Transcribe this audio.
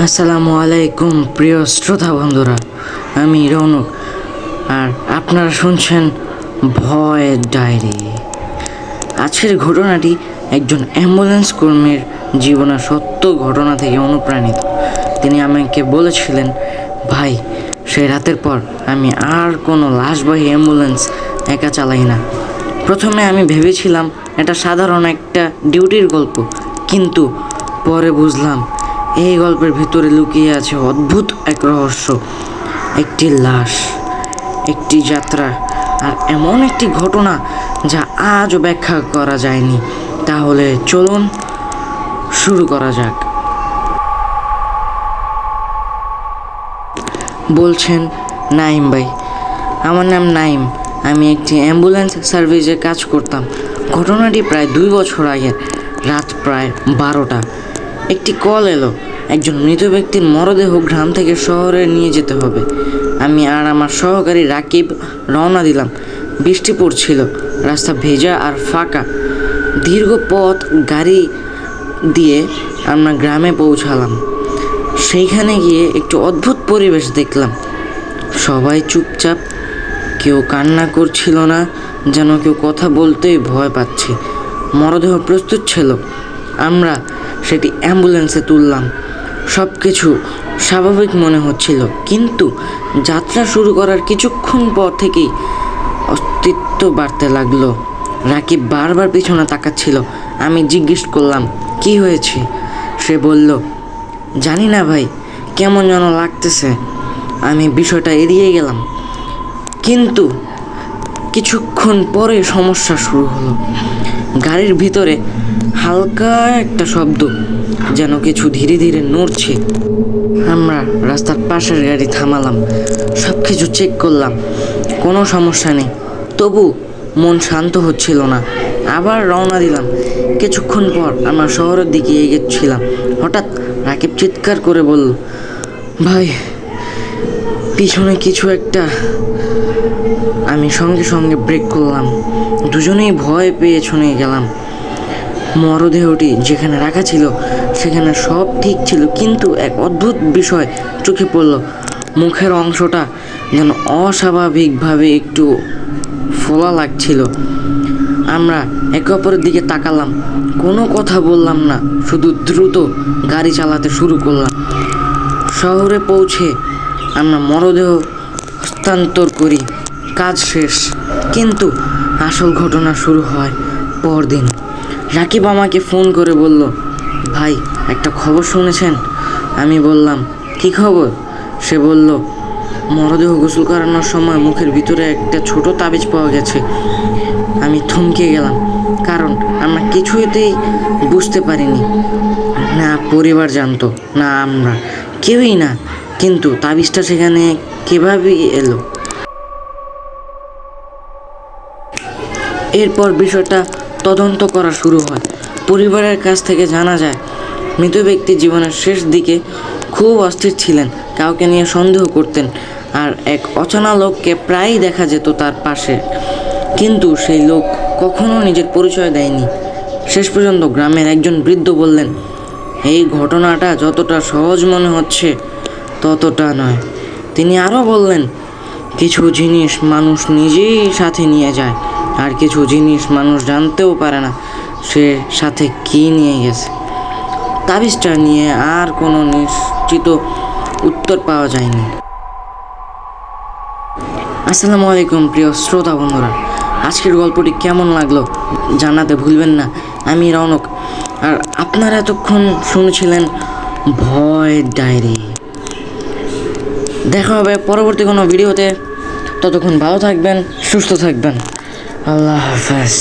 আসসালামু আলাইকুম প্রিয় শ্রোতা বন্ধুরা, আমি রৌনক আর আপনারা শুনছেন ভয়ের ডায়েরি। আজকের ঘটনাটি একজন অ্যাম্বুলেন্স কর্মীর জীবনের সত্য ঘটনা থেকে অনুপ্রাণিত। তিনি আমাকে বলেছিলেন, ভাই, সেই রাতের পর আমি আর কোনো লাশবাহী অ্যাম্বুলেন্স একা চালাই না। প্রথমে আমি ভেবেছিলাম এটা সাধারণ একটা ডিউটির গল্প, কিন্তু পরে বুঝলাম এই গল্পের ভিতরে লুকিয়ে আছে অদ্ভুত এক রহস্য, একটি লাশ, একটি যাত্রা আর এমন একটি ঘটনা যা আজও ব্যাখ্যা করা যায়নি। তাহলে চলুন শুরু করা যাক। বলছেন নাইম ভাই? আমার নাম নাইম। আমি একটি অ্যাম্বুলেন্স সার্ভিসে কাজ করতাম। ঘটনাটি প্রায় 2 বছর আগের, রাত প্রায় 12টা। একটি কল এলো, একজন মৃত ব্যক্তির মরদেহ গ্রাম থেকে শহরে নিয়ে যেতে হবে। আমি আর আমার সহকারী রাকিব রওনা দিলাম। বৃষ্টি পড়ছিল, রাস্তা ভেজা আর ফাঁকা। দীর্ঘ পথ গাড়ি দিয়ে আমরা গ্রামে পৌঁছালাম। সেইখানে গিয়ে একটু অদ্ভুত পরিবেশ দেখলাম। সবাই চুপচাপ, কেউ কান্না করছিল না, যেন কেউ কথা বলতেই ভয় পাচ্ছে। মরদেহ প্রস্তুত ছিল, আমরা সেটি অ্যাম্বুলেন্সে তুললাম। সব কিছু স্বাভাবিক মনে হচ্ছিল, কিন্তু যাত্রা শুরু করার কিছুক্ষণ পর থেকেই অস্তিত্ব বাড়তে লাগলো। রাকিব বারবার পিছনে তাকাচ্ছিল। আমি জিজ্ঞেস করলাম, কি হয়েছে? সে বলল, জানি না ভাই, কেমন যেন লাগতেছে। আমি বিষয়টা এড়িয়ে গেলাম, কিন্তু কিছুক্ষণ পরে সমস্যা শুরু হলো। গাড়ির ভিতরে হালকা একটা শব্দ, যেন কিছু ধীরে ধীরে নড়ছে। আমরা রাস্তার পাশের গাড়ি থামালাম, সব কিছু চেক করলাম, কোনো সমস্যা নেই। তবু মন শান্ত হচ্ছিল না। আবার রওনা দিলাম। কিছুক্ষণ পর আমরা শহরের দিকে এগোচ্ছিলাম। হঠাৎ রাকিব চিৎকার করে বলল, ভাই, পিছনে কিছু একটা। আমি সঙ্গে সঙ্গে ব্রেক করলাম। দুজনেই ভয় পেয়ে শুনে গেলাম। মরদেহটি যেখানে রাখা ছিল সেখানে সব ঠিক ছিল, কিন্তু এক অদ্ভুত বিষয় চোখে পড়ল। মুখের অংশটা যেন অস্বাভাবিকভাবে একটু ফোলা লাগছিল। আমরা একে অপরের দিকে তাকালাম, কোনো কথা বললাম না, শুধু দ্রুত গাড়ি চালাতে শুরু করলাম। শহরে পৌঁছে আমরা মরদেহ হস্তান্তর করি। কাজ শেষ, কিন্তু আসল ঘটনা শুরু হয় পরদিন। রাকিব আমাকে ফোন করে বলল, ভাই, একটা খবর শুনেছেন? আমি বললাম, কী খবর? সে বলল, মরদেহ গোসল করানোর সময় মুখের ভিতরে একটা ছোট তাবিজ পাওয়া গেছে। আমি থমকে গেলাম, কারণ আমরা কিছুতেই বুঝতে পারিনি। না পরিবার জানতো, না আমরা, কেউই না। কিন্তু তাবিজটা সেখানে কীভাবে এলো? এরপর বিষয়টা তদন্ত করা শুরু হয়। পরিবারের কাছ থেকে জানা যায়, মৃত ব্যক্তি জীবনের শেষ দিকে খুব অস্থির ছিলেন, কাউকে নিয়ে সন্দেহ করতেন, আর এক অচেনা লোককে প্রায়ই দেখা যেত তার পাশে। কিন্তু সেই লোক কখনো নিজের পরিচয় দেয়নি। শেষ পর্যন্ত গ্রামের একজন বৃদ্ধ বললেন, এই ঘটনাটা যতটা সহজ মনে হচ্ছে ততটা নয়। তিনি আরও বললেন, কিছু জিনিস মানুষ নিজেই সাথে নিয়ে যায়, আর কিছু জিনিস মানুষ জানতেও পারে না সে সাথে কী নিয়ে গেছে। তাবিজটা নিয়ে আর কোনো নিশ্চিত উত্তর পাওয়া যায়নি। আসসালামু আলাইকুম প্রিয় শ্রোতা বন্ধুরা, আজকের গল্পটি কেমন লাগলো জানাতে ভুলবেন না। আমি রৌনক, আর আপনারা এতক্ষণ শুনেছিলেন ভয়ের ডায়েরি। দেখা হবে পরবর্তী কোনো ভিডিওতে। ততক্ষণ ভালো থাকবেন, সুস্থ থাকবেন। আল্লাহ হাফেজ।